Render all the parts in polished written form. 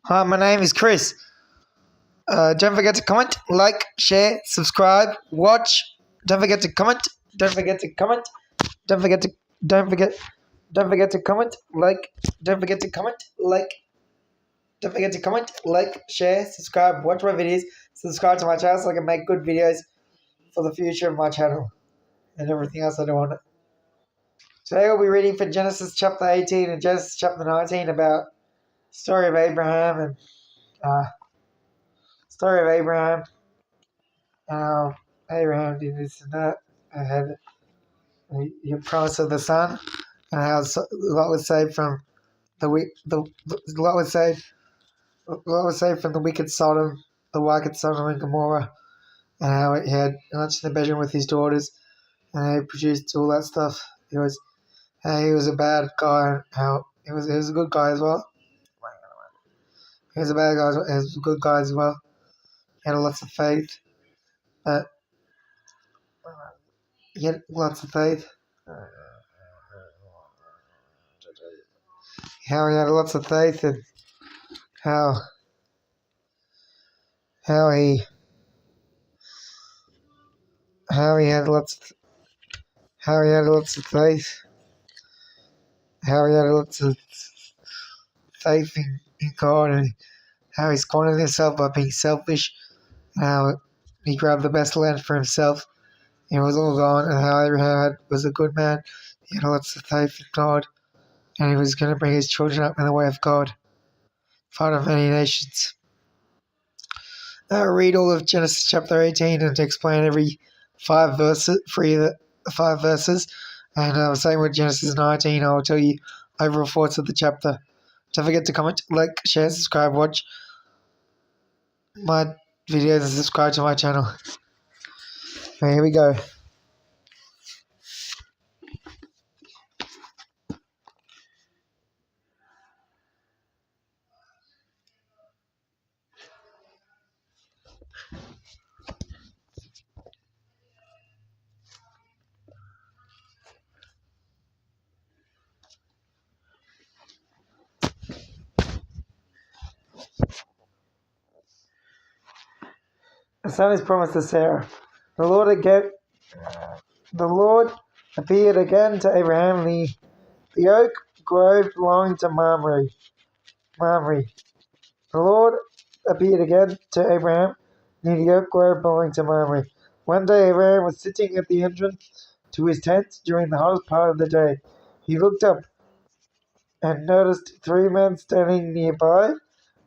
Hi, my name is Chris. Don't forget to comment, like, share, subscribe, watch. Don't forget to comment. Don't forget to comment. Don't forget to don't forget don't forget to comment, like. Don't forget to comment, like. Don't forget to comment, like, share, subscribe, watch my videos, subscribe to my channel so I can make good videos for the future of my channel and everything else I do on it. Today we'll be reading from Genesis chapter 18 and Genesis chapter 19 about story of Abraham and uh, story of Abraham. Abraham did this and that. And had the promise of the son, and how Lot was saved from Lot was saved from the wicked Sodom, the wicked Sodom and Gomorrah, and how he had lunch in the bedroom with his daughters, and he produced all that stuff. He was a bad guy, and how he was a good guy as well. He was a bad guy, he was a good guy as well. He had lots of faith, but he had lots of faith. How he had lots of faith, and how how he how he had lots of how he had lots of faith, how he had lots of faith in God, and how he squandered himself by being selfish, and how he grabbed the best land for himself, and it was all gone, and how Abraham was a good man. He had lots of faith in God, and he was going to bring his children up in the way of God, father of many nations. I'll read all of Genesis chapter 18 and explain every 5 verses. And same with Genesis 19, I'll tell you overall thoughts of the chapter. Don't forget to comment, like, share, subscribe, watch my videos, and subscribe to my channel. Okay, here we go. The son is promised to Sarah. The Lord appeared again to Abraham in the oak grove belonging to Mamre. The Lord appeared again to Abraham near the oak grove belonging to Mamre. One day Abraham was sitting at the entrance to his tent during the hottest part of the day. He looked up and noticed 3 men standing nearby.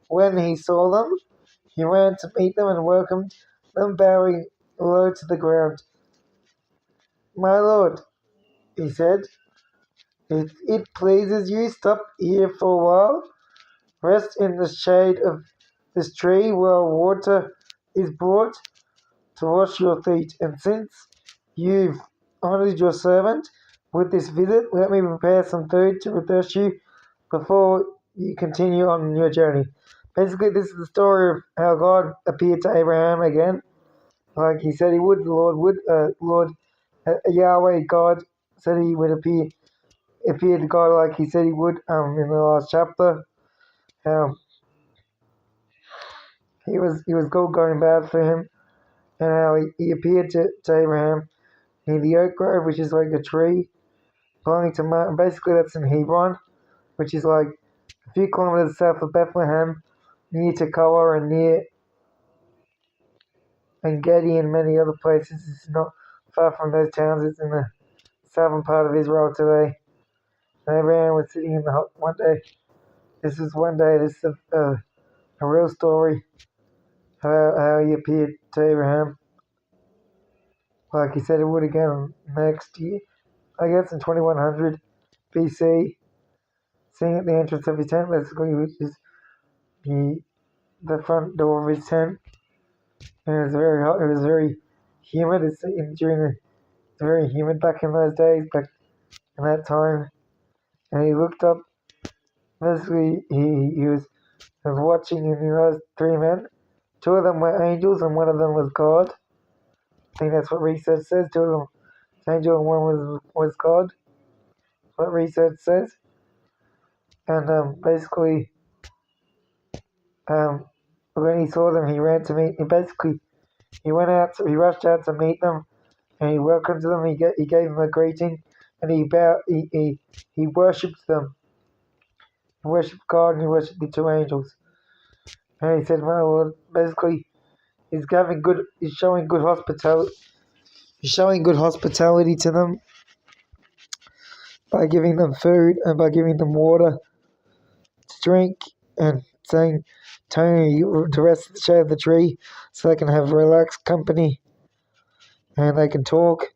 When he saw them, he ran to meet them and welcomed them, bowing low to the ground. "My lord," he said, "if it pleases you, stop here for a while. Rest in the shade of this tree while water is brought to wash your feet. And since you've honored your servant with this visit, let me prepare some food to refresh you before you continue on your journey." Basically, this is the story of how God appeared to Abraham again, like he said he would. The Lord Yahweh God said he would appear to God like he said he would. In the last chapter, he was God going bad for him, and how he appeared to Abraham near the oak grove, which is like a tree belonging to basically that's in Hebron, which is like a few kilometers south of Bethlehem, near Tekoa and near Engedi and many other places. It's not far from those towns. It's in the southern part of Israel today. And Abraham was sitting in the hut one day. This is a real story how he appeared to Abraham, like he said he would again next year, I guess in 2100 BC, sitting at the entrance of his tent, basically, which is the front door of his tent. And it was very hot. It was very humid. It's very humid back in those days, back in that time. And he looked up. Basically, he was watching, and he noticed 3 men. 2 of them were angels, and 1 of them was God. I think that's what research says. 2 of them was angel, and 1 was God. What research says. And basically, When he saw them, he ran to meet. Basically, he rushed out to meet them, and he welcomed them. He gave them a greeting, and he worshipped them. He worshipped God, and he worshipped the two angels. And he said, "My Lord," basically, he's showing good hospitality. He's showing good hospitality to them by giving them food and by giving them water to drink, and saying, "Tony, to rest in the shade of the tree, so they can have relaxed company and they can talk."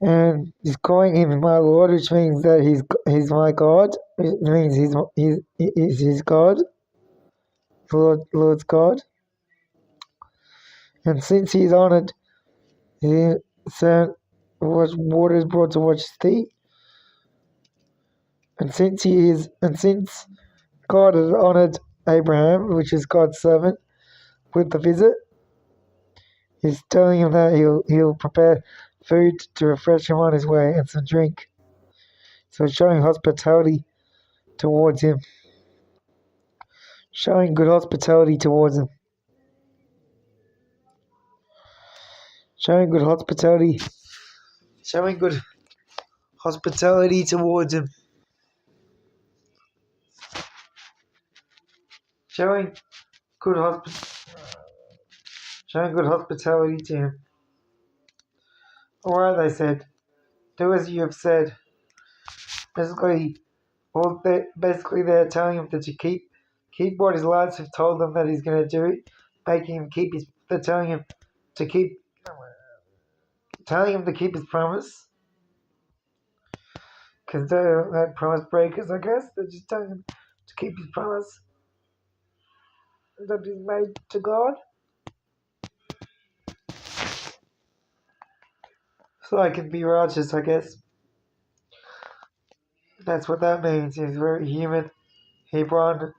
And he's calling him my Lord, which means that he's my God. It means he's his God, Lord's God. And since he's honoured, he said, water is brought to watch his feet. And since God has honoured Abraham, which is God's servant, with the visit, he's telling him that he'll prepare food to refresh him on his way and some drink. So he's showing hospitality towards him. Showing good hospitality towards him. Showing good hospitality. Showing good hospitality towards him. Showing good hospitality to him. Alright, they said, do as you have said. Basically, they're telling him to keep what his lights have told them that he's going to do, making him keep his. They're telling him to keep his promise, because they're like promise breakers, I guess. They're just telling him to keep his promise that he's made to God, so I can be righteous, I guess. That's what that means. He's very human. Hebron,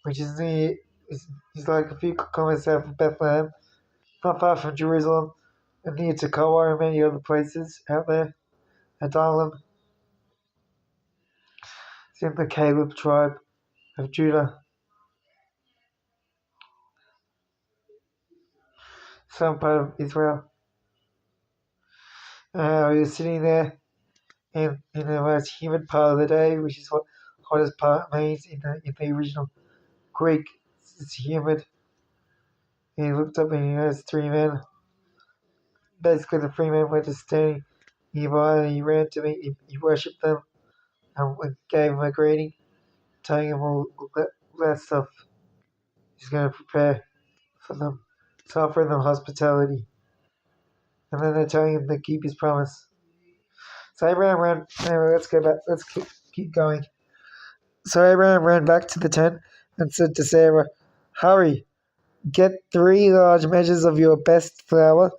which is he's like a few kilometers south of Bethlehem, not far from Jerusalem, and near Tekoa and many other places out there. Adullam. It's in the Caleb tribe of Judah. Some part of Israel. He was sitting there in the most humid part of the day, which is what hottest part means in the original Greek. It's humid. He looked up and he noticed three men. Basically, the three men were just standing nearby, and he ran to meet him. He worshipped them and gave them a greeting, telling them all that stuff he's going to prepare for them, to offer them hospitality. And then they're telling him to keep his promise. So Abraham ran. Anyway, let's go back. Let's keep going. So Abraham ran back to the tent and said to Sarah, "Hurry, get 3 large measures of your best flour,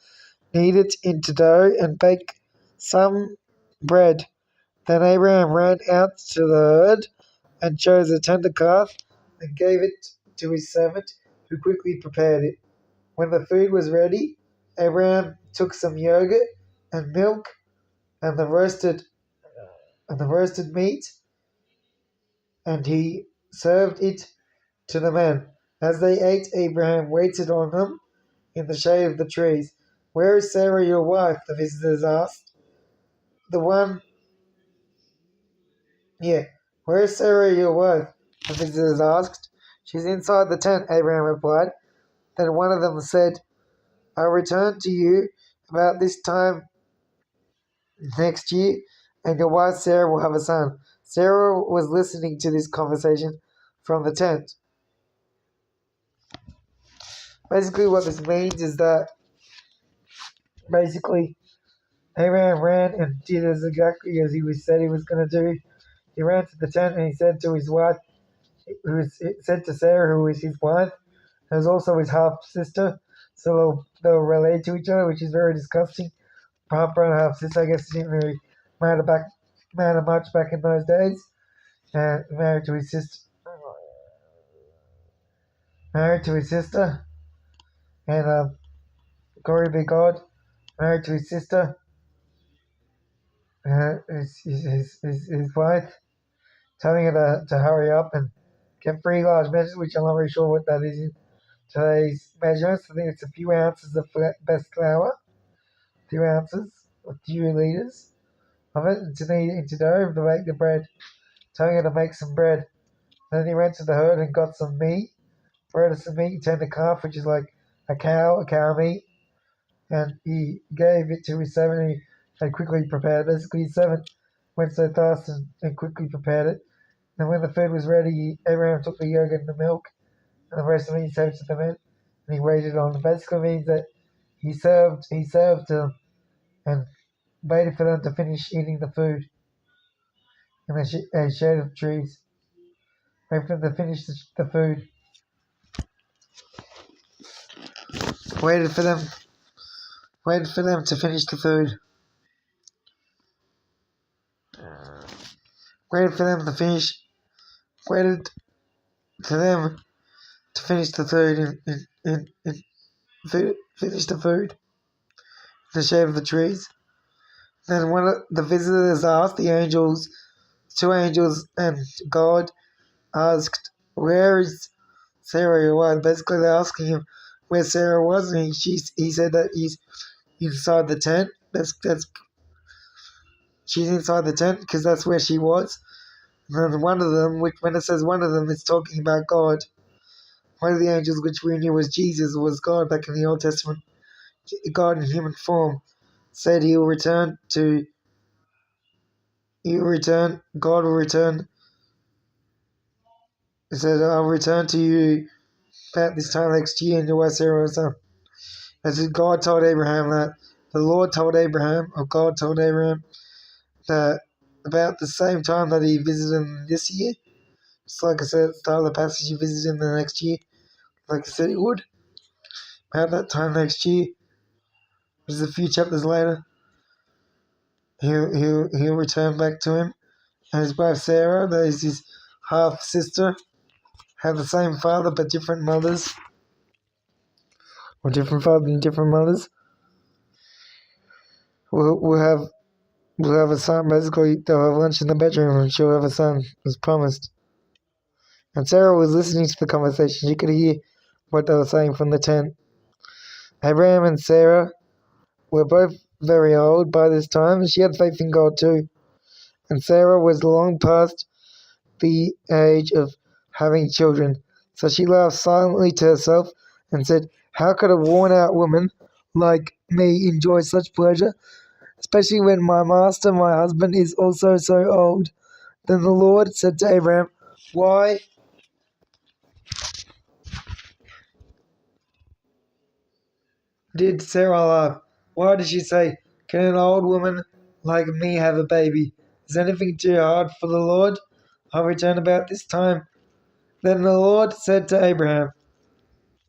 knead it into dough, and bake some bread." Then Abraham ran out to the herd and chose a tender calf and gave it to his servant, who quickly prepared it. When the food was ready, Abraham took some yogurt and milk and the roasted meat, and he served it to the men. As they ate, Abraham waited on them in the shade of the trees. "Where is Sarah, your wife?" the visitors asked. Where is Sarah, your wife?" the visitors asked. "She's inside the tent," Abraham replied. Then one of them said, "I'll return to you about this time next year, and your wife Sarah will have a son." Sarah was listening to this conversation from the tent. Basically, what this means is that Abraham ran and did exactly as he said he was going to do. He ran to the tent and he said to his wife, said to Sarah, who was his wife, and was also his half sister. So they'll relate to each other, which is very disgusting. Half brother, half sister. I guess he didn't really matter much back in those days. Married to his sister. And glory be God. Married to his sister. His wife, telling her to hurry up and get 3 large measures, which I'm not very sure what that is in today's measurements. I think it's a few ounces of best flour, 2 ounces or 2 litres of it, and to knead it into dough to make the bread, telling her to make some bread. Then he went to the herd and got some meat, bread and some meat. He turned a calf, which is like a cow meat, and he gave it to his servant, and quickly prepared it. Basically, his servant went so fast and quickly prepared it. And when the food was ready, Abraham took the yogurt and the milk and the rest of it, he served to the men, and he waited on them. Basically means that he served them and waited for them to finish eating the food in the shade of trees. Waited for them to finish the food. Waited for them to finish the food. Waited for them to finish. Waited for them to finish the food and finish the food in the shade of the trees. Then one of the visitors asked the angels, 2 angels, and God asked, "Where is Sarah, your wife?" Basically, they're asking him where Sarah was, and he said that he's inside the tent. She's inside the tent because that's where she was. And then one of them, when it says one of them, it's talking about God. One of the angels, which we knew was Jesus, was God back in the Old Testament. God in human form said God will return. He said, "I'll return to you about this time next year, and your wife Sarah was son." As God told Abraham that. The Lord told Abraham, or God told Abraham, that about the same time that he visited him this year, just like I said at the start of the passage, he visited him the next year, like I said he would. About that time next year, which is a few chapters later, he'll return back to him. And his wife Sarah, that is his half sister, have the same father but different mothers, or different fathers and different mothers. We'll have a son. Basically, they'll have lunch in the bedroom, and she'll have a son, as promised. And Sarah was listening to the conversation. She could hear what they were saying from the tent. Abraham and Sarah were both very old by this time, and she had faith in God too. And Sarah was long past the age of having children. So she laughed silently to herself and said, "How could a worn-out woman like me enjoy such pleasure, especially when my master, my husband, is also so old?" Then the Lord said to Abraham, "Why did Sarah laugh? Why did she say, 'Can an old woman like me have a baby? Is anything too hard for the Lord? I'll return about this time.'" Then the Lord said to Abraham,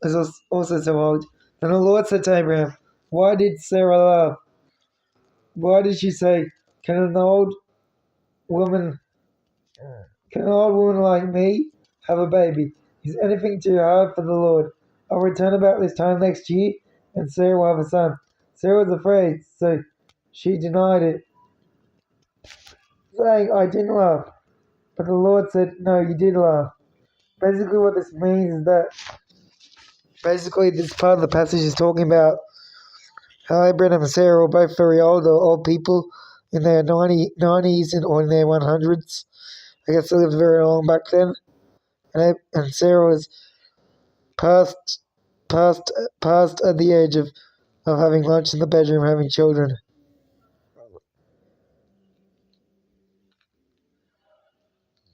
is also so old. Then the Lord said to Abraham, "Why did Sarah laugh? Why did she say, 'Can an old woman like me have a baby? Is anything too hard for the Lord? I'll return about this time next year, and Sarah will have a son." Sarah was afraid, so she denied it, saying, "I didn't laugh." But the Lord said, "No, you did laugh." Basically, what this means is that this part of the passage is talking about how Abraham and Sarah were both very old people in their 90s or in their 100s. I guess they lived very long back then. And Sarah was past at the age of having lunch in the bedroom, having children.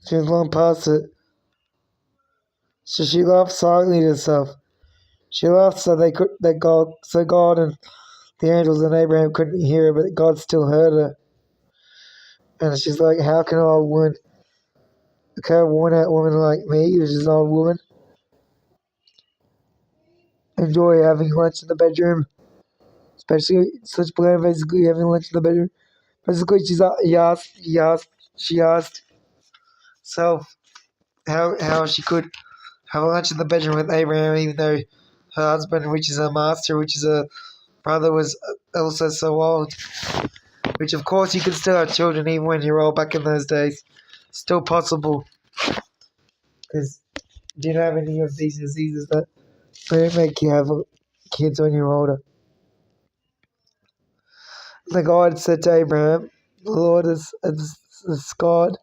She was long past it. So she laughed silently to herself. She laughed so God and the angels and Abraham couldn't hear her, but God still heard her. And she's like, "How can a worn-out woman like me, which is an old woman, enjoy having lunch in the bedroom? Especially such plan, basically having lunch in the bedroom." Basically, she asked herself how she could have lunch in the bedroom with Abraham, even though her husband, which is her master, which is her brother, was also so old. Which, of course, you could still have children even when you're old back in those days. Still possible. Because Do you have any of these diseases that may make you have kids when you're older? The God said to Abraham, the Lord is God.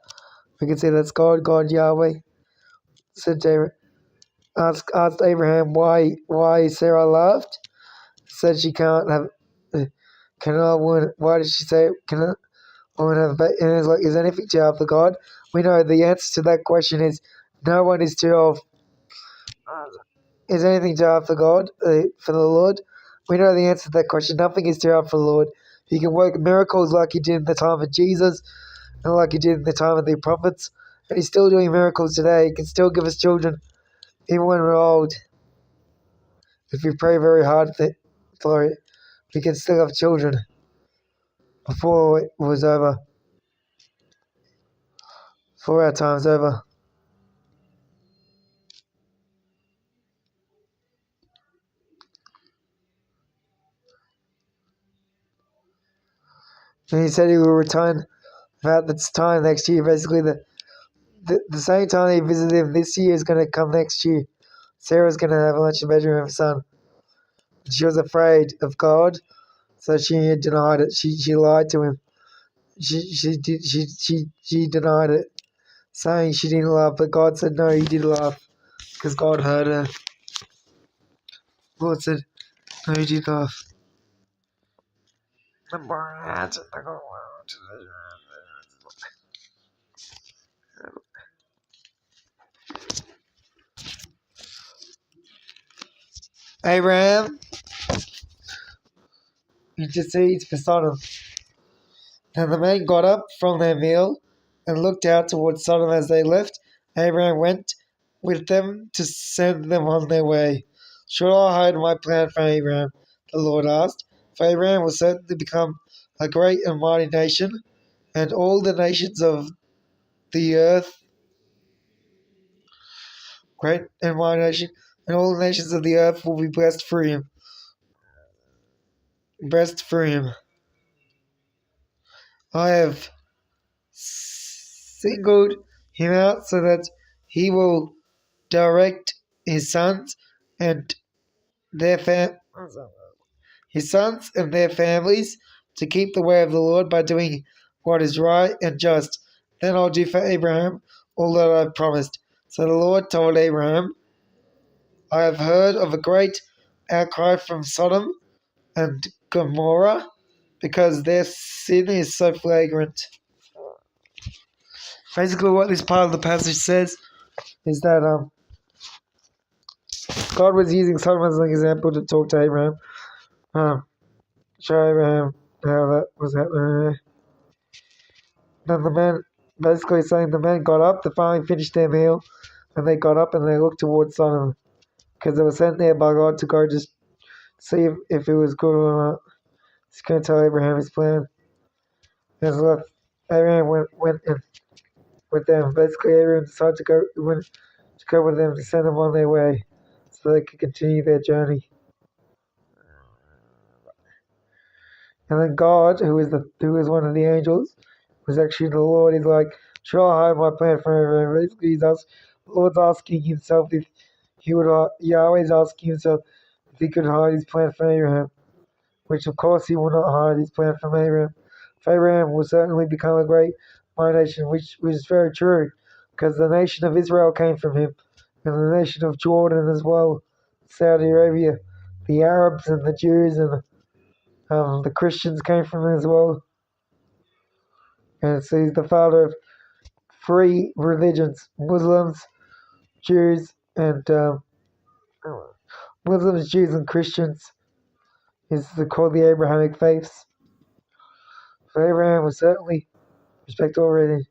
We can say that's God, God Yahweh. Said to Abraham, asked Abraham why Sarah laughed. Said she can't have, cannot woman. Why did she say cannot woman have a baby? And it's like, is anything too hard for God? We know the answer to that question is no one is too hard. Is anything too hard for God, for the Lord? We know the answer to that question. Nothing is too hard for the Lord. He can work miracles like he did in the time of Jesus and like he did in the time of the prophets. And he's still doing miracles today. He can still give us children, even when we're old. If we pray very hard for it, we can still have children before it was over, before our time's over. And he said he will return about this time next year. Basically, the same time he visited him this year is going to come next year. Sarah's going to have a lunch in bedroom with her son. She was afraid of God, so she denied it. She lied to him. She denied it, saying she didn't laugh. But God said no, he did laugh, because God heard her. God said no, he did laugh. Abraham intercedes for Sodom. And the men got up from their meal and looked out towards Sodom as they left. Abraham went with them to send them on their way. Should I hide my plan from Abraham? The Lord asked. For Abraham will certainly become a great and mighty nation, and all the nations of the earth, great and mighty nation, and all the nations of the earth will be blessed through him. Blessed through him. I have singled him out so that he will direct his sons and their families to keep the way of the Lord by doing what is right and just. Then I'll do for Abraham all that I've promised. So the Lord told Abraham, I have heard of a great outcry from Sodom and Gomorrah because their sin is so flagrant. Basically what this part of the passage says is that God was using Sodom as an example to talk to Abraham. Show Abraham how that was happening. Then the men, basically saying the men got up, the family finished their meal, and they got up and they looked towards Sodom. Because they were sent there by God to go just see if it was good or not. He's going to tell Abraham his plan. And so Abraham went in with them. Basically, Abraham decided to go with them to send them on their way so they could continue their journey. And then God, who is one of the angels, was actually the Lord. He's like, should I hide my plan from Abraham? Basically, the Lord's asking himself if he would. Yahweh's asking himself if he could hide his plan from Abraham, which of course he will not hide his plan from Abraham. For Abraham will certainly become a great mighty nation, which is very true, because the nation of Israel came from him, and the nation of Jordan as well, Saudi Arabia, the Arabs and the Jews and the Christians came from him as well. And so he's the father of three religions: Muslims, Jews, and Christians. Is called the Abrahamic faiths. So Abraham was certainly respected already.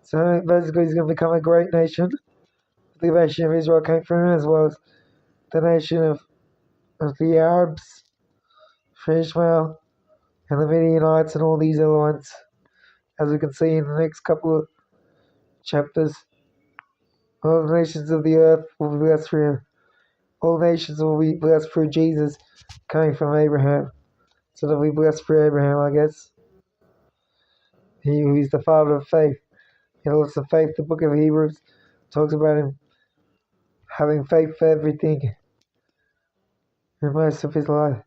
So basically, he's going to become a great nation. The nation of Israel came from him, as well as the nation of the Arabs, for Ishmael, and the Midianites, and all these other ones, as we can see in the next couple of chapters. All the nations of the earth will be blessed through him. All nations will be blessed through Jesus coming from Abraham. So that we blessed through Abraham, I guess. He who is the father of faith. He loves the faith. The book of Hebrews talks about him having faith for everything in most of his life.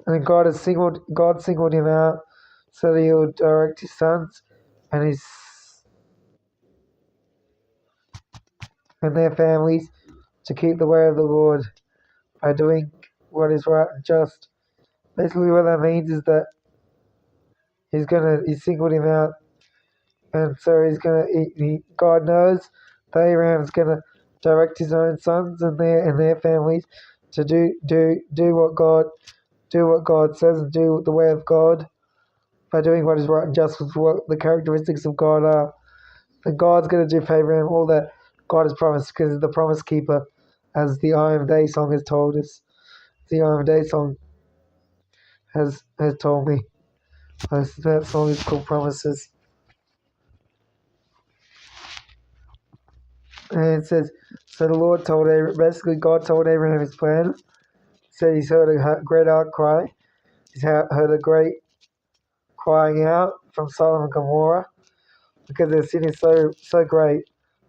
And God singled him out so that he would direct his sons and their families to keep the way of the Lord by doing what is right and just. Basically, what that means is that he singled him out, and so God knows that Abraham's gonna direct his own sons and their families to do what God says and do the way of God by doing what is right and just with what the characteristics of God are. And God's going to do for Abraham all that God has promised because he's the promise keeper, as the I Am Day song has told us. The I Am Day song has told me. That song is called Promises. And it says, so the Lord told Abraham, basically God told Abraham his plan. He said he's heard a great outcry. He's heard a great crying out from Sodom and Gomorrah because their sin is so great,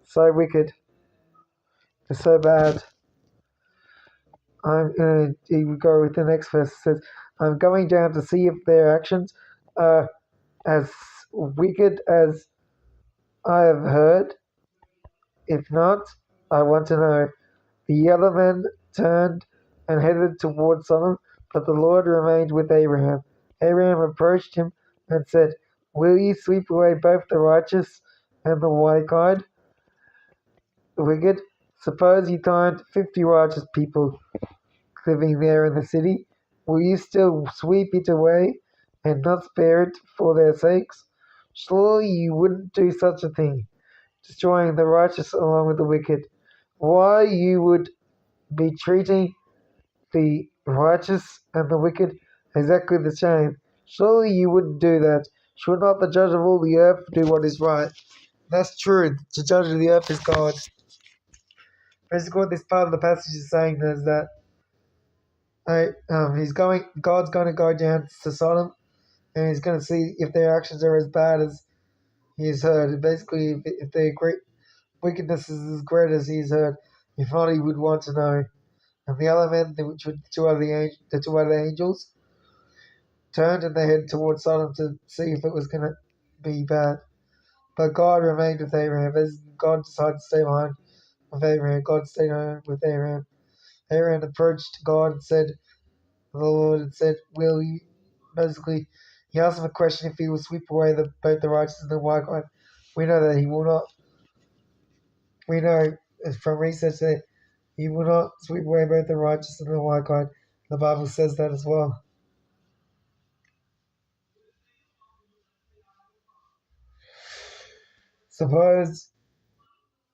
so wicked, and so bad. He would go with the next verse. It says, I'm going down to see if their actions are as wicked as I have heard. If not, I want to know. The other men turned and headed toward Sodom, but the Lord remained with Abraham. Abraham approached him and said, will you sweep away both the righteous and the wicked? Suppose you find 50 righteous people living there in the city. Will you still sweep it away and not spare it for their sakes? Surely you wouldn't do such a thing, destroying the righteous along with the wicked. Why you would be treating the righteous and the wicked exactly the same? Surely you wouldn't do that. Should not the judge of all the earth do what is right? That's true. The judge of the earth is God. Basically, what this part of the passage is saying is that God's going to go down to Sodom, and he's going to see if their actions are as bad as he's heard. Basically, if their great wickedness is as great as he's heard, if not, he would want to know. And the other men, which were the two other angels, turned and they headed towards Sodom to see if it was going to be bad. But God remained with Abraham. As God decided to stay behind with Abraham, God stayed home with Abraham. Abraham approached God and said, the Lord and said, will you? Basically, he asked him a question if he will sweep away both the righteous and the wicked. We know that he will not. We know from research that he will not sweep away both the righteous and the wicked. The Bible says that as well. Suppose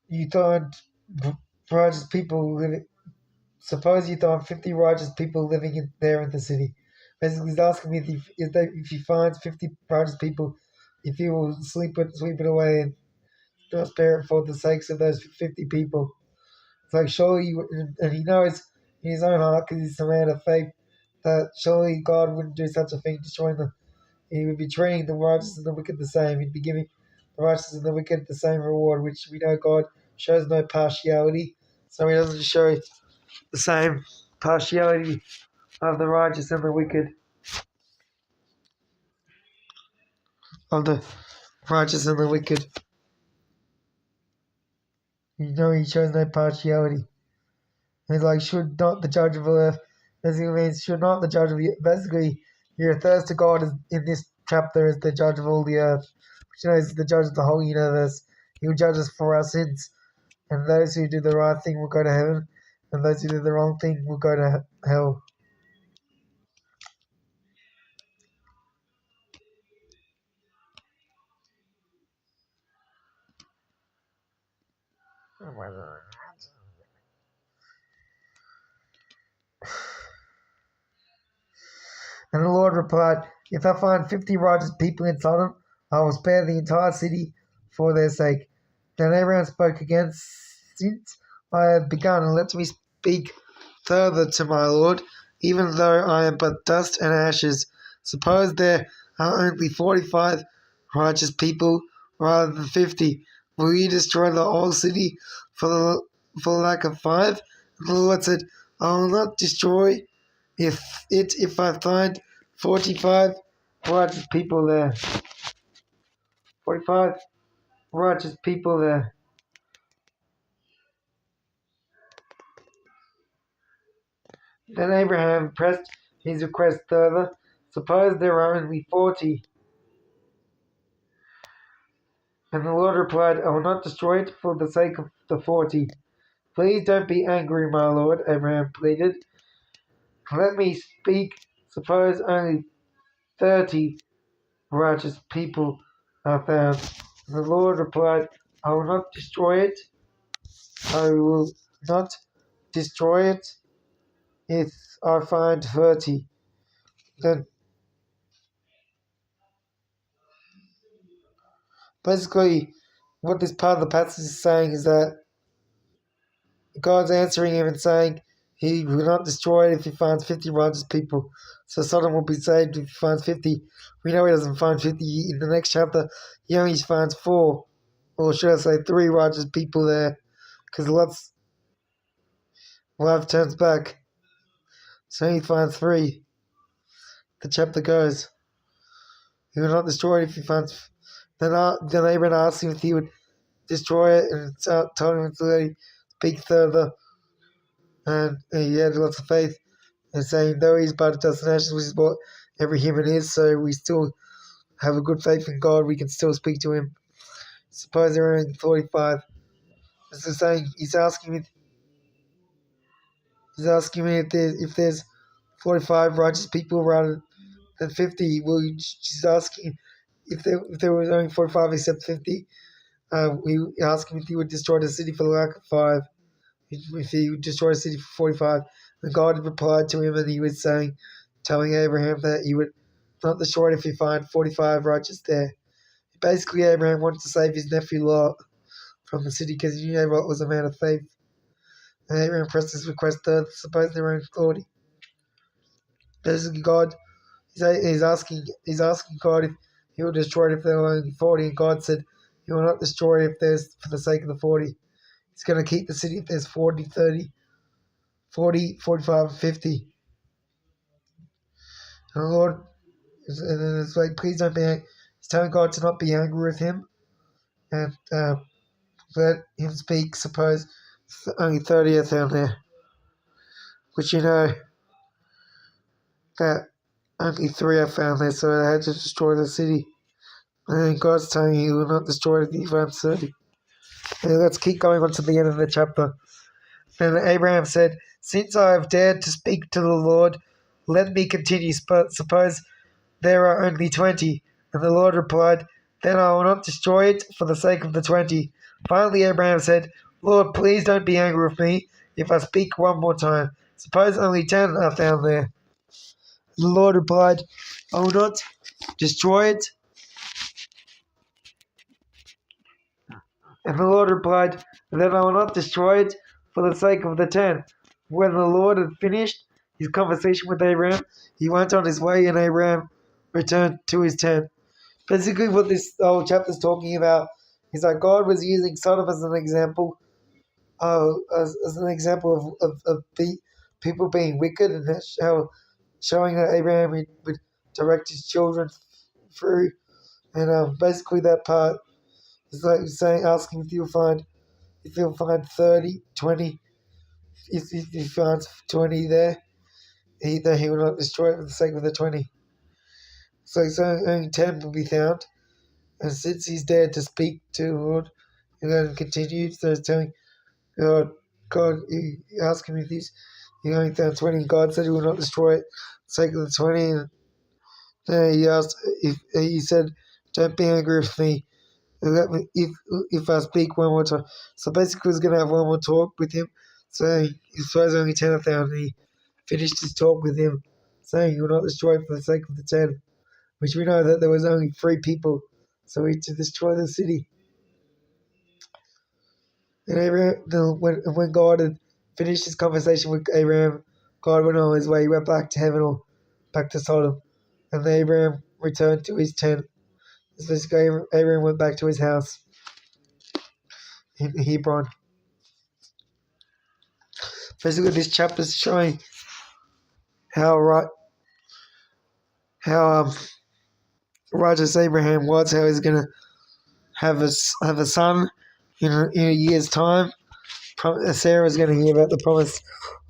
you find righteous people living. Suppose you find 50 righteous people living there in the city. Basically, he's asking me if he finds 50 righteous people, if he will sweep it away and not spare it for the sakes of those 50 people. It's like, surely, and he knows in his own heart, because he's a man of faith, that surely God wouldn't do such a thing, destroying them. He would be treating the righteous and the wicked the same. He'd be giving the righteous and the wicked the same reward, which we know God shows no partiality. So he doesn't show the same partiality of the righteous and the wicked. Of the righteous and the wicked. You know he shows no partiality. He's like, should not the judge of the earth, basically means, should not the judge of the earth, basically, he refers to God as, in this chapter as the judge of all the earth, which knows the judge of the whole universe. He will judge us for our sins, and those who do the right thing will go to heaven, and those who do the wrong thing will go to hell. Oh my God. And the Lord replied, if I find 50 righteous people in Sodom, I will spare the entire city for their sake. Then Abraham spoke again, since I have begun, let me speak further to my Lord, even though I am but dust and ashes. Suppose there are only 45 righteous people rather than 50. Will you destroy the whole city for lack of 5? And the Lord said, I will not destroy if I find 45 righteous people there. 45 righteous people there. Then Abraham pressed his request further. Suppose there are only 40. And the Lord replied, I will not destroy it for the sake of the 40. Please don't be angry, my Lord, Abraham pleaded. Let me speak. Suppose only 30 righteous people are found. And the Lord replied, I will not destroy it. I will not destroy it if I find 30. Then basically what this part of the passage is saying is that God's answering him and saying he will not destroy it if he finds 50 righteous people. So Sodom will be saved if he finds 50. We know he doesn't find 50. In the next chapter, he only finds 4, or should I say 3 righteous people there, because Lot's life turns back. So he finds 3. The chapter goes, he will not destroy it if he finds... Then Abraham asked him if he would destroy it, and told him to speak further. And he had lots of faith, and saying, though he's but a dust and ashes, which is what every human is, so we still have a good faith in God, we can still speak to him. Suppose there are only 45. So saying, he's asking me if there's 45 righteous people rather than 50. Well, she's asking if there was only 45 except 50. We asked him if he would destroy the city for the lack of 5. If he would destroy the city for 45. And God replied to him, and he was telling Abraham that he would not destroy it if he find 45 righteous there. Basically, Abraham wanted to save his nephew Lot from the city because he knew Lot was a man of faith. And Abraham pressed his request to suppose their own 40. Basically, God, he's asking God if he will destroy it if there are only 40, and God said he will not destroy it if there's for the sake of the 40. He's going to keep the city if there's 40, 30, 40, 45, 50. And the Lord, and it's like, please don't be angry. He's telling God to not be angry with him and let him speak. Suppose only 30 are found there, which you know that only 3 are found there, so they had to destroy the city. And then God's telling he will not destroy it if he finds 30. And let's keep going on to the end of the chapter. Then Abraham said, since I have dared to speak to the Lord, let me continue. Suppose there are only 20. And the Lord replied, then I will not destroy it for the sake of the 20. Finally Abraham said, Lord, please don't be angry with me if I speak one more time. Suppose only 10 are found there. The Lord replied, I will not destroy it. And the Lord replied, then I will not destroy it for the sake of the 10. When the Lord had finished his conversation with Abraham, he went on his way, and Abraham returned to his tent. Basically, what this whole chapter is talking about is that God was using Sodom as an example, as an example of people being wicked, and how showing that Abraham would direct his children through. And basically, that part is like saying, asking if you'll find 30, 20. If he finds 20 there, he will not destroy it for the sake of the 20. So only 10 will be found. And since he's dared to speak to the Lord, and then continued, so he's telling God, he asked him if he only found 20, and God said he will not destroy it for the sake of the 20. And then he asked, he said, don't be angry with me. Let me if I speak one more time. So basically, he's going to have one more talk with him, saying he suppose only 10 are found. And he finished his talk with him, saying he will not destroy it for the sake of the 10, which we know that there was only 3 people, so he to destroy the city. And Abraham, when God had finished his conversation with Abraham, God went on his way. He went back to heaven or back to Sodom. And Abraham returned to his tent. So Abraham went back to his house in Hebron. Basically, this chapter is showing how righteous Abraham was, how he's going to have a son in a year's time. Sarah's going to hear about the promise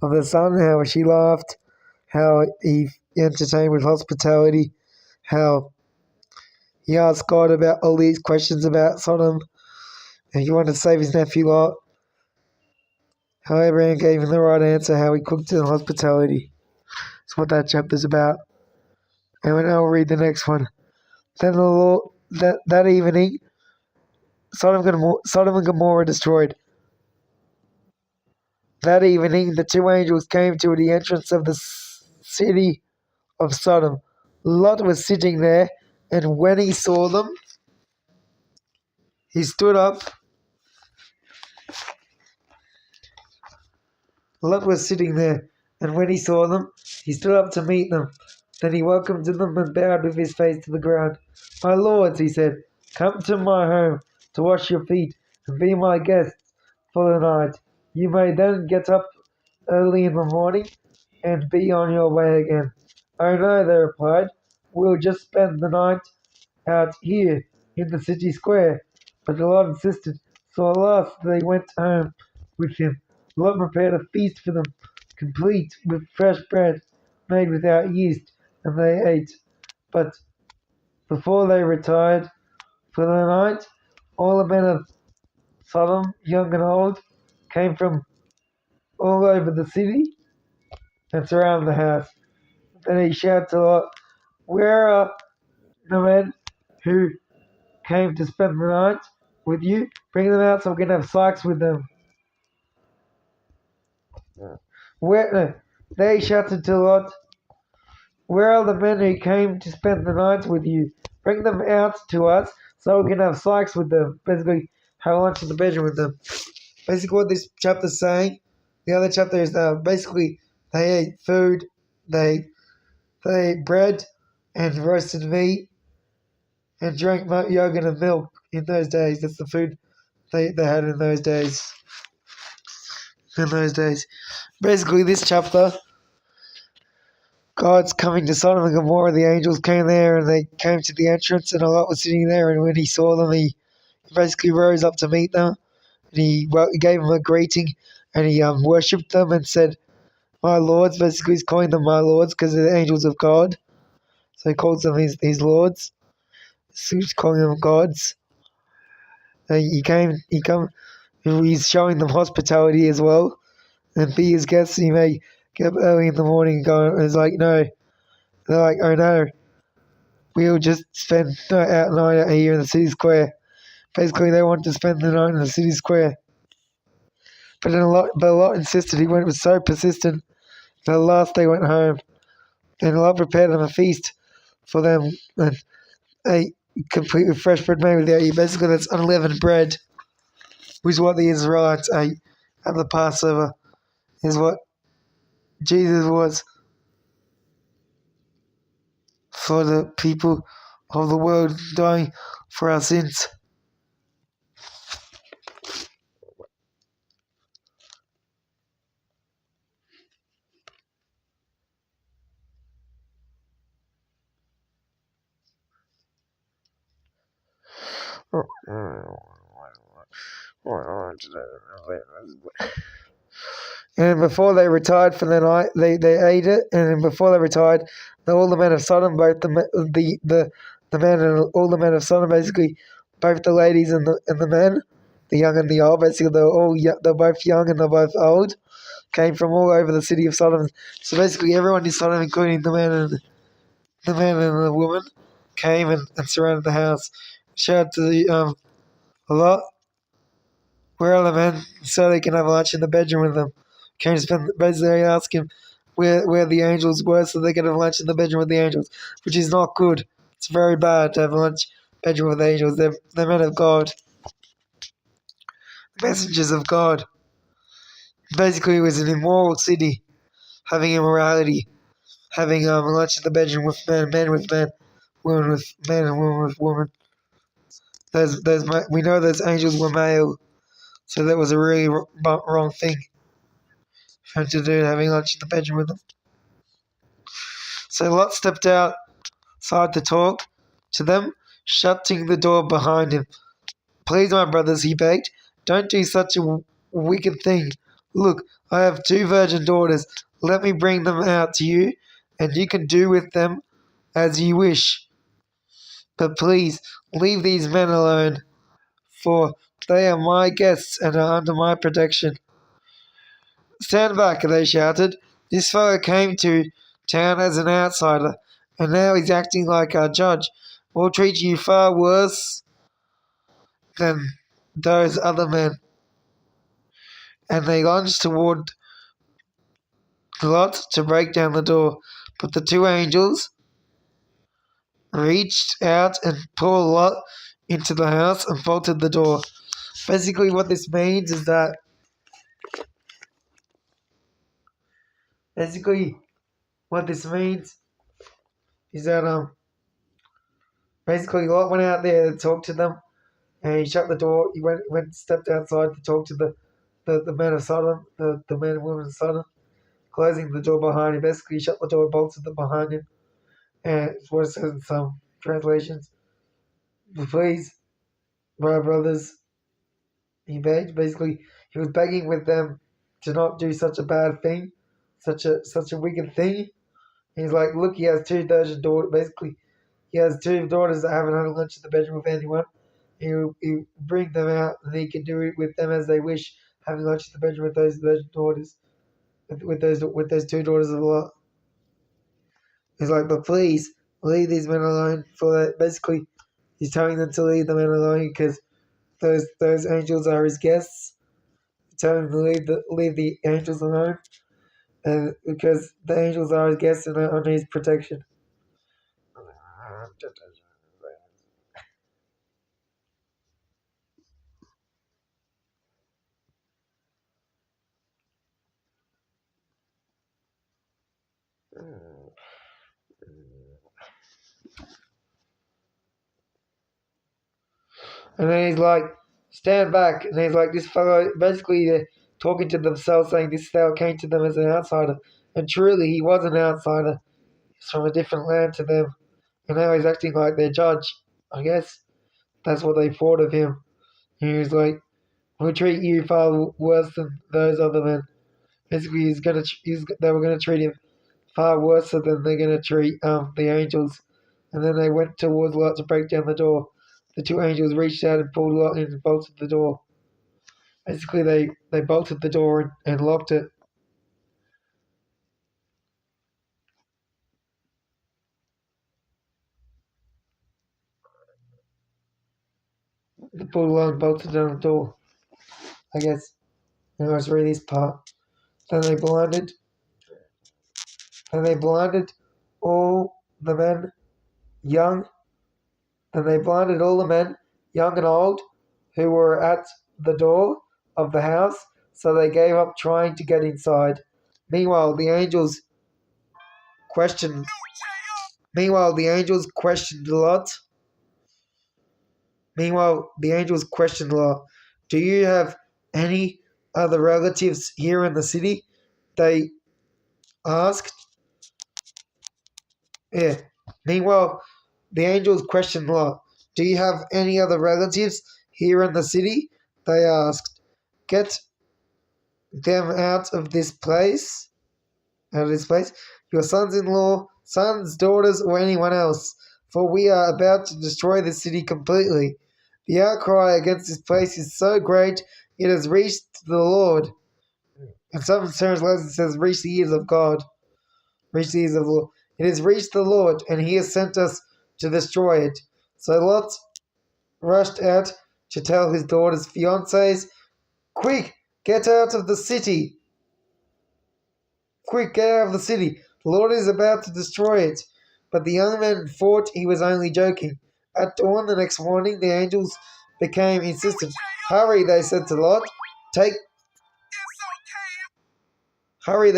of the son, how she laughed, how he entertained with hospitality, how he asked God about all these questions about Sodom, and he wanted to save his nephew Lot. How Abraham gave him the right answer, how he cooked in hospitality. That's what that chapter's about. And then I'll read the next one. Then the Lord, that evening, Sodom and Gomorrah destroyed. That evening, the two angels came to the entrance of the city of Sodom. Lot was sitting there, and when he saw them, he stood up. Lot was sitting there, and when he saw them, he stood up to meet them. Then he welcomed them and bowed with his face to the ground. "My lords," he said, "come to my home to wash your feet and be my guests for the night. You may then get up early in the morning and be on your way again." "Oh no," they replied, "we'll just spend the night out here in the city square." But Lot insisted, so at last they went home with him. Lot prepared a feast for them, complete with fresh bread made without yeast, and they ate. But before they retired for the night, all the men of Sodom, young and old, came from all over the city and surrounded the house. Then he shouted to Lot, "Where are the men who came to spend the night with you? Bring them out so we can have sex with them." They shouted to Lot, "Where are the men who came to spend the night with you? Bring them out to us so we can have sex with them." Basically, have lunch in the bedroom with them. Basically, what this chapter is saying, the other chapter is basically they ate food, they ate bread and roasted meat and drank yogurt and milk in those days. That's the food they had in those days. Basically, this chapter, God's coming to Sodom and Gomorrah. The angels came there and they came to the entrance, and Lot was sitting there. And when he saw them, he basically rose up to meet them. And he gave them a greeting, and he worshipped them and said, "My lords." Basically, he's calling them my lords because they're the angels of God. So he calls them his lords. So he's calling them gods. He's showing them hospitality as well. And be his guests. He may get up early in the morning and go. And it's like, no. They're like, "Oh no, we'll just spend night out here in the city square." Basically, they want to spend the night in the city square. But Lot insisted. He was so persistent that at last they went home. And Lot prepared them a feast for them and ate complete with fresh bread made without yeast. Basically, that's unleavened bread, which is what the Israelites ate at the Passover, is what Jesus was for the people of the world, dying for our sins. And before they retired for the night, they ate it. And before they retired, all the men of Sodom, both the men and all the men of Sodom, basically, both the ladies and the men, the young and the old, basically they're both young and they're both old, came from all over the city of Sodom. So basically, everyone in Sodom, including the men and the woman, came and surrounded the house. Shout out to the Lot, "Where are the men?" So they can have lunch in the bedroom with them. Came to spend. Basically, ask him where the angels were, so they can have lunch in the bedroom with the angels, which is not good. It's very bad to have lunch bedroom with angels. They're men of God, messengers of God. Basically, it was an immoral city, having immorality, having lunch in the bedroom with men with men, women with men, and women with women. We know those angels were male, so that was a really wrong thing for him to do, having lunch in the bedroom with them. So Lot stepped outside to talk to them, shutting the door behind him. Please, my brothers, he begged, don't do such a wicked thing. Look, I have 2 virgin daughters. Let me bring them out to you, and you can do with them as you wish. But please, leave these men alone, for they are my guests and are under my protection. Stand back, they shouted. This fellow came to town as an outsider, and now he's acting like our judge. We'll treat you far worse than those other men. And they lunged toward Lot to break down the door, but the 2 angels reached out and pulled Lot into the house and bolted the door. Basically, what this means is that basically Lot went out there to talk to them, and he shut the door. He stepped outside to talk to the men of Sodom, the men and women of Sodom, closing the door behind him. Basically, he shut the door, bolted it behind him, and it's what it says in some translations. Please, my brothers, he begged. Basically, he was begging with them to not do such a bad thing, such a wicked thing. He's like, look, he has 2 virgin daughters. Basically, he has 2 daughters that haven't had lunch in the bedroom with anyone. He'll bring them out, and he can do it with them as they wish, having lunch in the bedroom with those virgin daughters, with those 2 daughters of Lot. He's like, but please leave these men alone. For that, basically, he's telling them to leave the men alone because those angels are his guests. He's telling them to leave the angels alone, and because the angels are his guests and are under his protection. And then he's like, stand back. And he's like, this fellow, basically they're talking to themselves, saying this fellow came to them as an outsider. And truly, he was an outsider. He's from a different land to them. And now he's acting like their judge. I guess that's what they thought of him. He was like, we'll treat you far worse than those other men. Basically, they were gonna treat him far worse than they're gonna treat the angels. And then they went towards Lot to break down the door. The 2 angels reached out and pulled Lot in and bolted the door. Basically, they bolted the door and locked it. They pulled Lot and bolted down the door. I guess. And let's read this part. Then they blinded all the men, young. Then they blinded all the men, young and old, who were at the door of the house, so they gave up trying to get inside. Meanwhile, the angels questioned Lot. Do you have any other relatives here in the city? They asked. Yeah. Meanwhile, the angels questioned Lot. Do you have any other relatives here in the city? They asked. Get them out of this place. Your sons-in-law, sons, daughters, or anyone else, for we are about to destroy the city completely. The outcry against this place is so great, it has reached the Lord. And some translations it says, reach the ears of God. Reach the ears of the Lord. It has reached the Lord, and he has sent us to destroy it. So Lot rushed out to tell his daughter's fiancés, quick, get out of the city. Quick, get out of the city. The Lord is about to destroy it. But the young men thought he was only joking. At dawn the next morning, the angels became insistent. Hurry, they said to Lot. Hurry,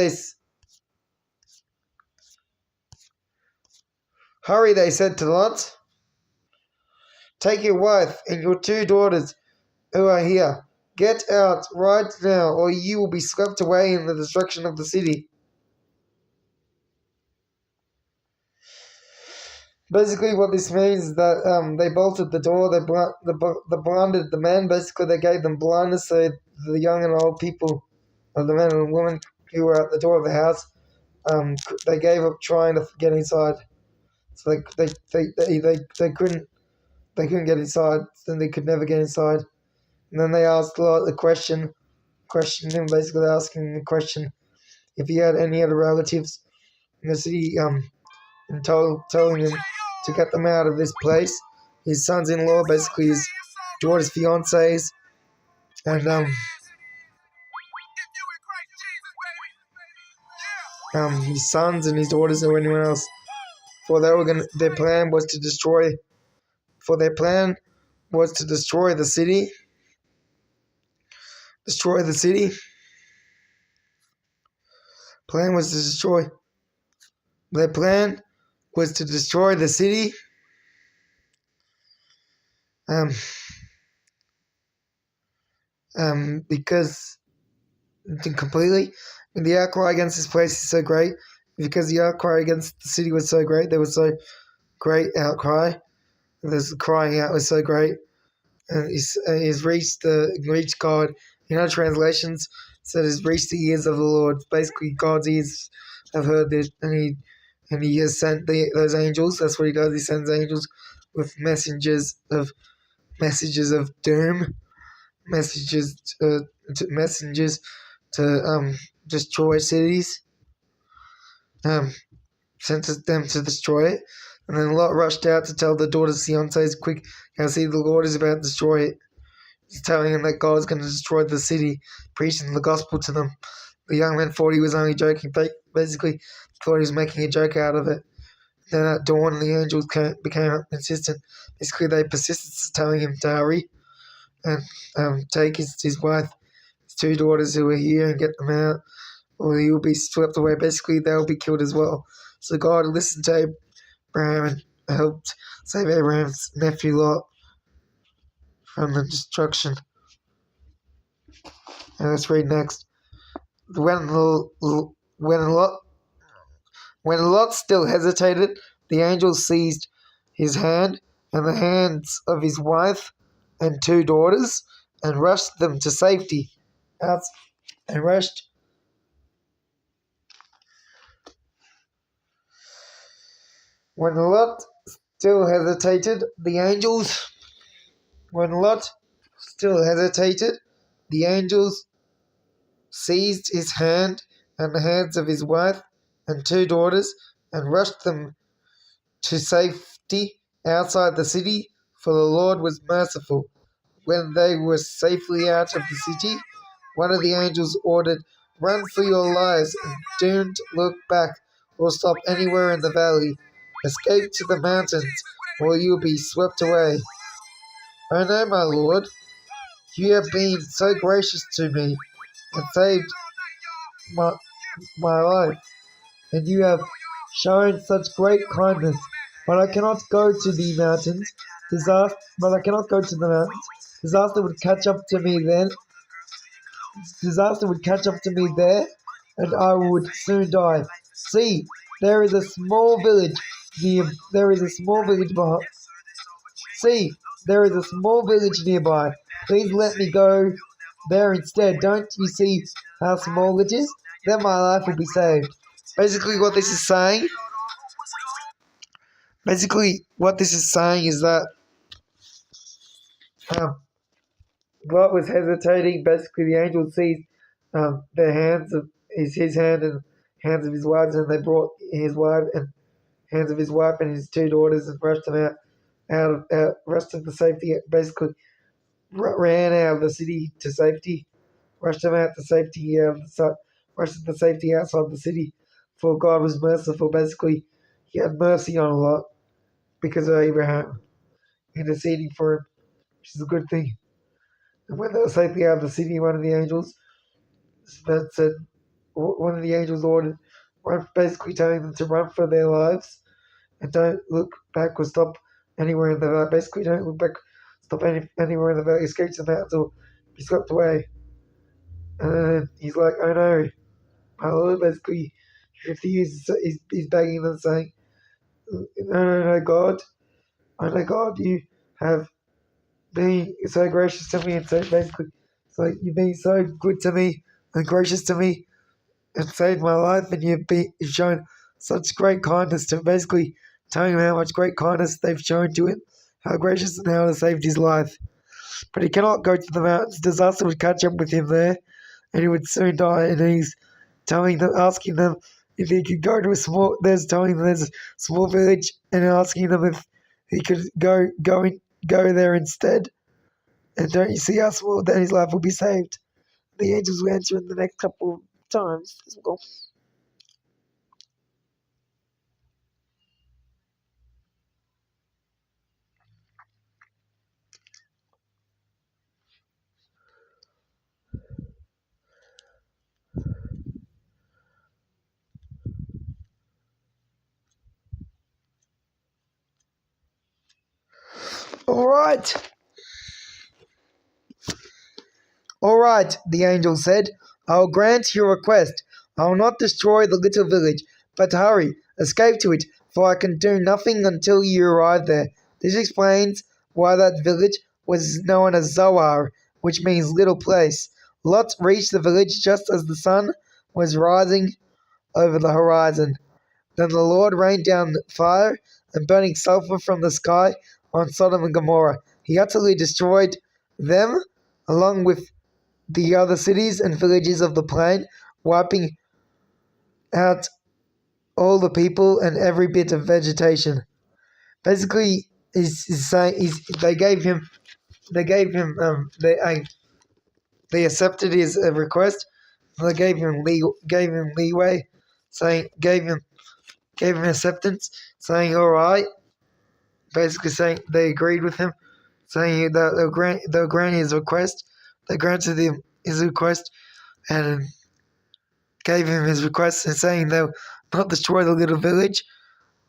Hurry, they said to Lot. Take your wife and your 2 daughters who are here. Get out right now, or you will be swept away in the destruction of the city. Basically, what this means is that they bolted the door, they blinded the men. Basically, they gave them blindness so the young and old people, or the men and women who were at the door of the house, they gave up trying to get inside. So they couldn't get inside. Then they could never get inside. And then they asked Lot the questioned him, basically asking him the question if he had any other relatives in the city, and telling him to get them out of this place. His sons-in-law, basically his daughter's fiancés, and his sons and his daughters or anyone else. Their plan was to destroy the city. Destroy the city. Plan was to destroy. Their plan was to destroy the city. Because completely, and the outcry against this place is so great. Because the outcry against the city was so great, there was so great outcry. The crying out was so great, and it's reached God. In other translations, said it's reached the ears of the Lord. Basically, God's ears have heard this, and he has sent those angels. That's what he does. He sends angels with messages of doom, messengers to destroy cities. Sent them to destroy it. And then Lot rushed out to tell the daughter's fiancés, quick, see the Lord is about to destroy it. He's telling them that God is going to destroy the city, preaching the gospel to them. The young man thought he was only joking, basically thought he was making a joke out of it. Then at dawn, the angels became insistent. Basically, they persisted, telling him to hurry and take his wife, his 2 daughters who were here, and get them out, or he will be swept away. Basically, they'll be killed as well. So God listened to Abraham and helped save Abraham's nephew Lot from the destruction. And let's read next. When Lot still hesitated, the angel seized his hand and the hands of his wife and 2 daughters and rushed them to safety. When Lot still hesitated, the angels seized his hand and the hands of his wife and 2 daughters and rushed them to safety outside the city, for the Lord was merciful. When they were safely out of the city, one of the angels ordered, "Run for your lives and don't look back or stop anywhere in the valley. Escape to the mountains, or you'll be swept away." "I know, my Lord, you have been so gracious to me and saved my life, and you have shown such great kindness. But I cannot go to the mountains. Disaster would catch up to me then. And I would soon die. See, there is a small village nearby. Please let me go there instead. Don't you see how small it is? Then my life will be saved." Basically, what this is saying is that Lot was hesitating. Basically, the angel seized the hands of his hand and hands of his wives, and they brought his wife and hands of his wife and his 2 daughters and rushed them rushed them to safety. Basically, ran out of the city to safety, rushed them out to safety, rushed them to safety outside the city. For God was merciful. Basically, He had mercy on Lot because of Abraham interceding for him, which is a good thing. And when they were safely out of the city, one of the angels ordered, basically telling them to run for their lives and don't look back or stop anywhere in the valley. Basically, don't look back, stop anywhere in the valley. Escape to the mountains or be swept away. And then he's like, oh no, my lord. Basically, he refuses. He's begging them, saying, no, no, no, God, oh no, God, you have been so gracious to me, and so basically, it's like you've been so good to me and gracious to me and saved my life, and you've shown such great kindness to basically telling him how much great kindness they've shown to him, how gracious and how they saved his life. But he cannot go to the mountains. Disaster would catch up with him there, and he would soon die. And he's telling them, asking them if he could go to a small. Telling them there's a small village, and asking them if he could go there instead. And don't you see how small then his life will be saved? The angels will answer in the next couple of times as well. All right. All right, the angel said. I will grant your request. I will not destroy the little village, but hurry, escape to it, for I can do nothing until you arrive there. This explains why that village was known as Zoar, which means little place. Lot reached the village just as the sun was rising over the horizon. Then the Lord rained down fire and burning sulfur from the sky on Sodom and Gomorrah. He utterly destroyed them, along with the other cities and villages of the plain, wiping out all the people and every bit of vegetation. Basically, he's saying they accepted his request. They gave him leeway, saying gave him acceptance, saying all right. Basically, saying they agreed with him, saying that they'll grant his request. They granted him his request and gave him his request, and saying they'll not destroy the little village,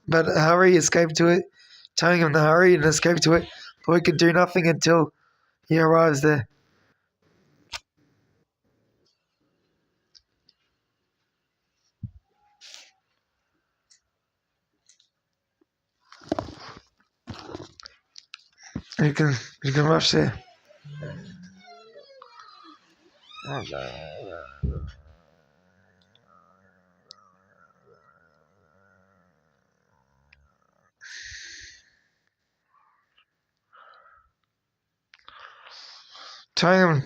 but hurry, escape to it, telling him to hurry and escape to it, for he can do nothing until he arrives there. You can rush there. Telling him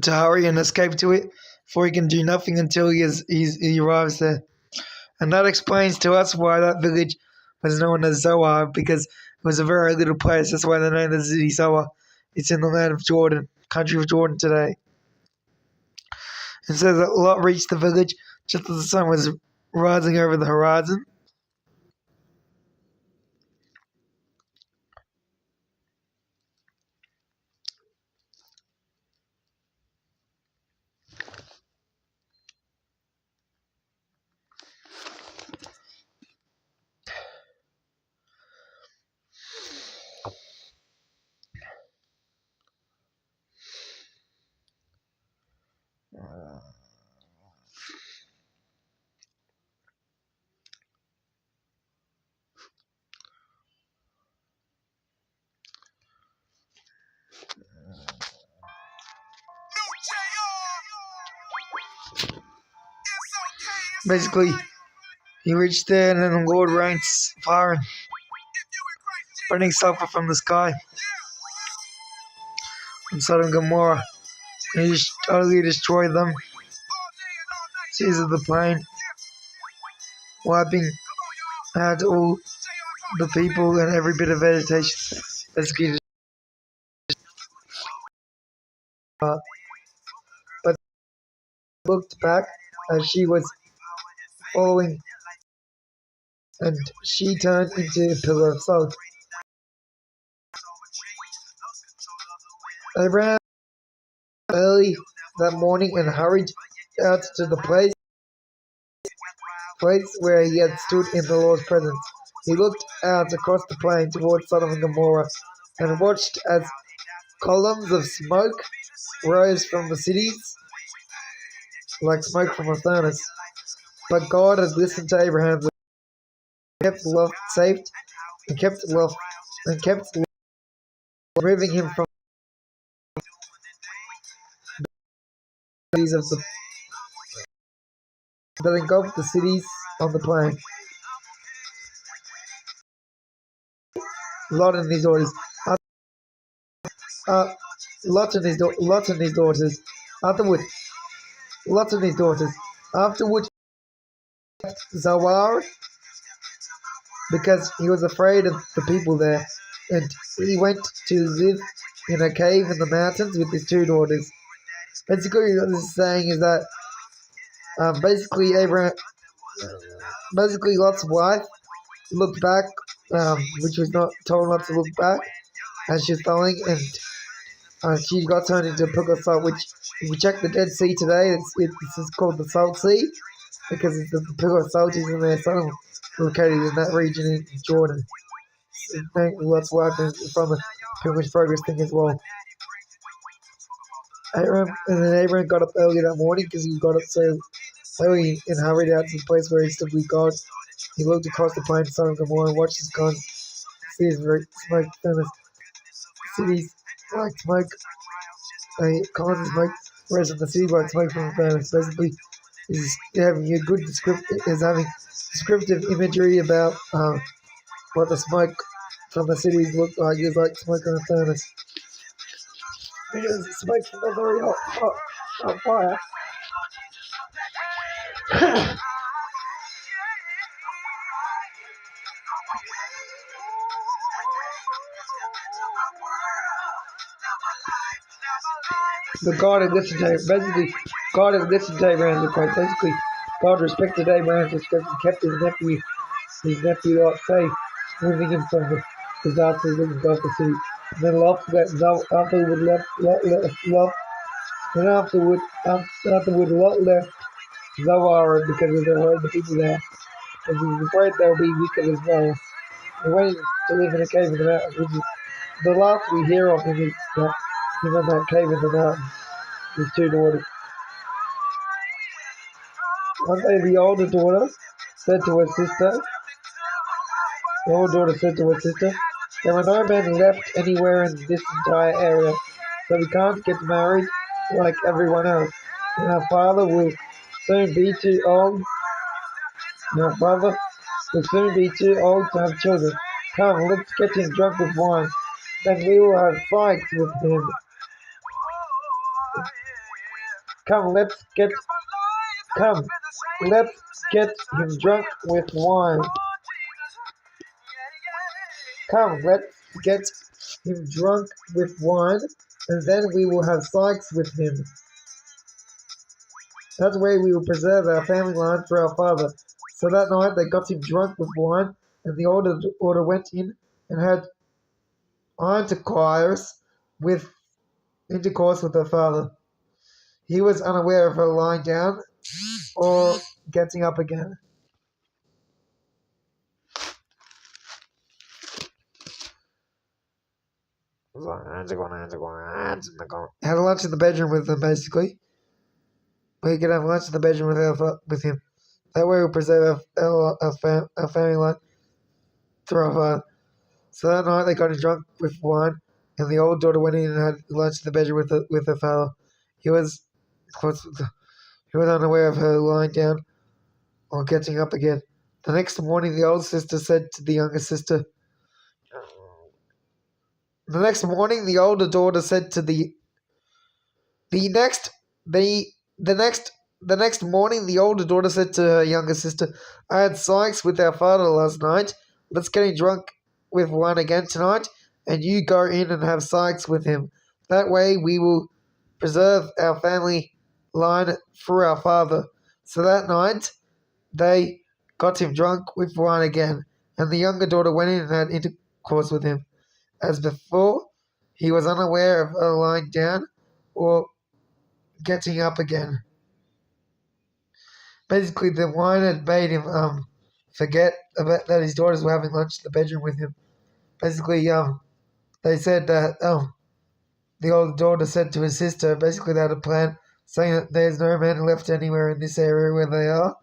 to hurry and escape to it, for he can do nothing until he arrives there. And that explains to us why that village was known as Zoar, because it was a very little place. That's why they named the city Zoar. It's in the land of Jordan, country of Jordan today. It says that Lot reached the village just as the sun was rising over the horizon. Basically, he reached there, and then the Lord rained fire and burning sulfur from the sky on Sodom and Gomorrah. He just utterly destroyed them. Seas of the plain, wiping out all the people and every bit of vegetation. Basically, but looked back as she was following and she turned into a pillar of salt. Abraham early that morning and hurried out to the place where he had stood in the Lord's presence. He looked out across the plain towards Sodom and Gomorrah and watched as columns of smoke rose from the cities like smoke from a furnace. But God had listened to Abraham's kept love safe and kept removing him from the cities of the that engulfed the cities on the plain. Lot and his daughters. Uh, Lot and his daughters. Afterward, Lot and his daughters. Afterward, Zawar, because he was afraid of the people there, and he went to live in a cave in the mountains with his two daughters. Basically, what this is saying is that basically Lot's wife looked back, which was not told not to look back as she was falling, and she got turned into a pillar of salt, which if you check the Dead Sea today, it's called the Salt Sea, because the pillar of salt is in there, so located in that region in Jordan. Lot's wife is from the Pilgrim's Progress thing as well. Abraham got up early that morning because he got up so early and hurried out to the place where he stood with God. He looked across the plain to Sodom and Gomorrah and watched his cities smoke furnace. Cities like smoke, columns of smoke rose from the city like smoke from a furnace. Basically, is having a good descriptive imagery about what the smoke from the cities looked like. It was like smoke on a furnace. Because smoke from a very hot fire. But God had listened to basically God had listened to Abraham's request. Basically, God respected Abraham's request and kept his nephew Lot safe, moving him from the disaster that engulfed the city. And then afterward Lot left Zoar because of the people there, and he was afraid they would be wicked as well. He went to live in a cave in the mountains, which is the last we hear of him is that he in that cave in the mountains with two daughters. One day the older daughter said to her sister, there are no men left anywhere in this entire area, so we can't get married like everyone else. And our father will soon be too old. To have children. Come, let's get him drunk with wine. Then we will have fights with him. Come, let's get him drunk with wine. Come, let's get him drunk with wine, and then we will have fights with him. That way we will preserve our family line for our father. So that night they got him drunk with wine, and the older daughter went in and had intercourse with her father. He was unaware of her lying down or getting up again. Had lunch in the bedroom with them, basically. We could have lunch in the bedroom with him. That way we'll preserve our family line through our father. So that night they got him drunk with wine, and the old daughter went in and had lunch in the bedroom with her father. He was unaware of her lying down or getting up again. The next morning, the older sister said to the younger sister. The next morning, the older daughter said to the next morning, the older daughter said to her younger sister, "I had Sykes with our father last night. Let's get him drunk with wine again tonight, and you go in and have Sykes with him. That way we will preserve our family line through our father." So that night, they got him drunk with wine again, and the younger daughter went in and had intercourse with him. As before, he was unaware of her lying down or getting up again. Basically, the wine had made him forget about that his daughters were having lunch in the bedroom with him. Basically, they said that the older daughter said to his sister, basically they had a plan, saying that there's no man left anywhere in this area where they are,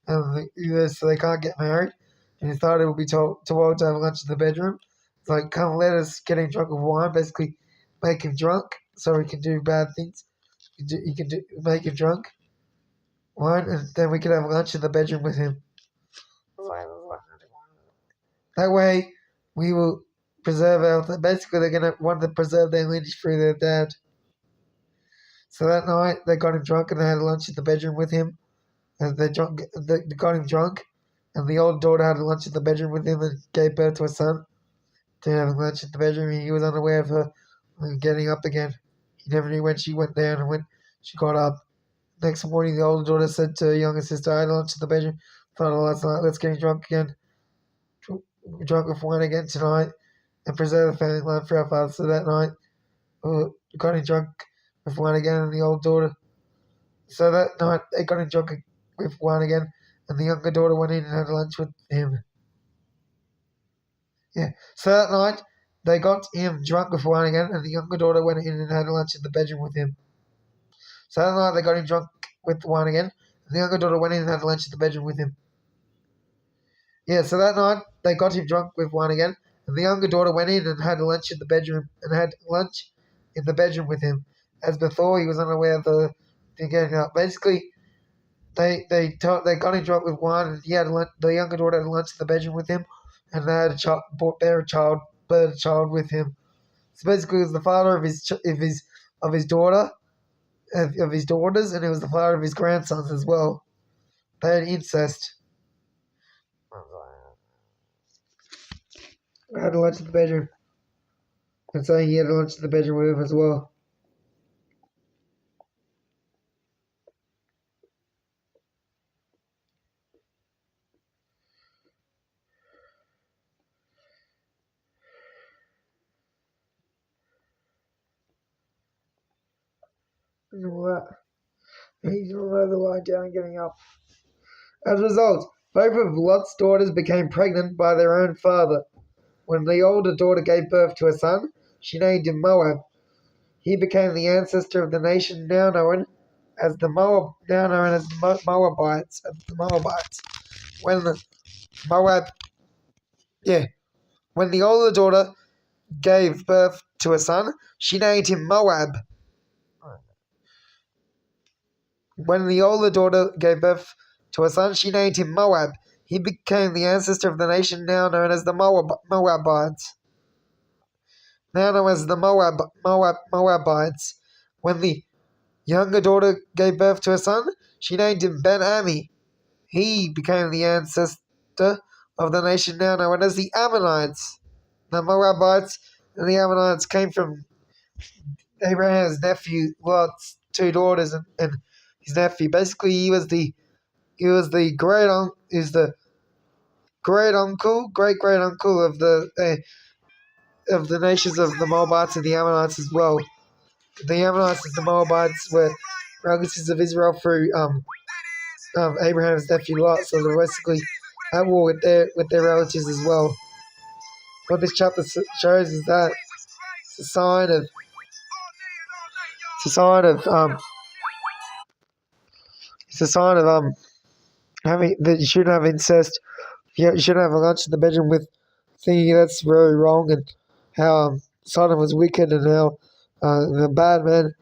and so they can't get married. And he thought it would be too old to have lunch in the bedroom. It's like, come let us get him drunk with wine, basically make him drunk so he can do bad things. Make him drunk, wine, and then we can have lunch in the bedroom with him. That way, we will preserve our. Basically, they're gonna want to preserve their lineage through their dad. So that night, they got him drunk and they had lunch in the bedroom with him. And they got him drunk, and the old daughter had lunch in the bedroom with him and gave birth to a son. They having lunch in the bedroom, he was unaware of her getting up again. He never knew when she went down and when she got up. Next morning, the older daughter said to her younger sister, I had lunch in the bedroom. Thought of last night, let's get drunk again. Drunk with wine again tonight and preserve the family line for our father. So that night, got him drunk with wine again and the old daughter. So that night, they got him drunk with wine again and the younger daughter went in and had lunch with him. So that night, they got him drunk with wine again and the younger daughter went in and had lunch in the bedroom with him. So that night, they got him drunk with wine again and the younger daughter went in and had lunch in the bedroom with him. So that night, they got him drunk with wine again, and the younger daughter went in and had lunch in the bedroom with him. As before, he was unaware of the thing getting up. Basically, they got him drunk with wine, and the younger daughter had lunch in the bedroom with him, and they had a child with him. So basically, it was the father of his daughters, and it was the father of his grandsons as well. They had incest. I had lunch in the bedroom. And so he had lunch in the bedroom with him as well. And all that. He's rather lying down and getting up. As a result, both of Lot's daughters became pregnant by their own father. When the older daughter gave birth to a son, she named him Moab. He became the ancestor of the nation now known as the Moabites. When the older daughter gave birth to a son, she named him Moab. When the older daughter gave birth to a son, she named him Moab. He became the ancestor of the nation now known as the Moabites. Moabites. When the younger daughter gave birth to a son, she named him Ben-Ami. He became the ancestor of the nation now known as the Ammonites. The Moabites and the Ammonites came from Abraham's nephew Lot's two daughters and his nephew. Basically, he was the great great uncle of the nations of the Moabites and the Ammonites as well. The Ammonites and the Moabites were relatives of Israel through Abraham's nephew Lot, so they're basically at war with their relatives as well. What this chapter shows is that it's a sign of having that you shouldn't have incest. You shouldn't have a lunch in the bedroom with thinking that's very wrong, and how Sodom was wicked, and how the bad man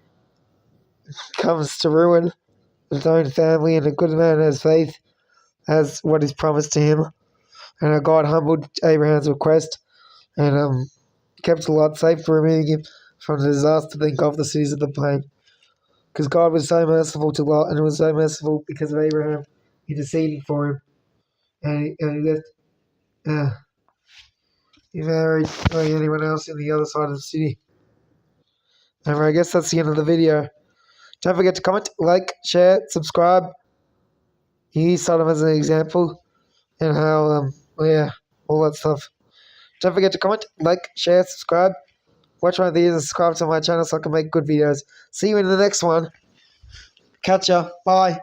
comes to ruin his own family, and a good man has faith, has what is promised to him, and how God humbled Abraham's request and kept Lot safe for removing him from the disaster that engulfed the cities of the plain. Because God was so merciful to Lot, and it was so merciful because of Abraham interceding for him, and he married anyone else in the other side of the city. And I guess that's the end of the video. Don't forget to comment, like, share, subscribe. Use Sodom as an example. and how yeah, all that stuff. Don't forget to comment, like, share, subscribe. Watch one of these and subscribe to my channel so I can make good videos. See you in the next one. Catch ya. Bye.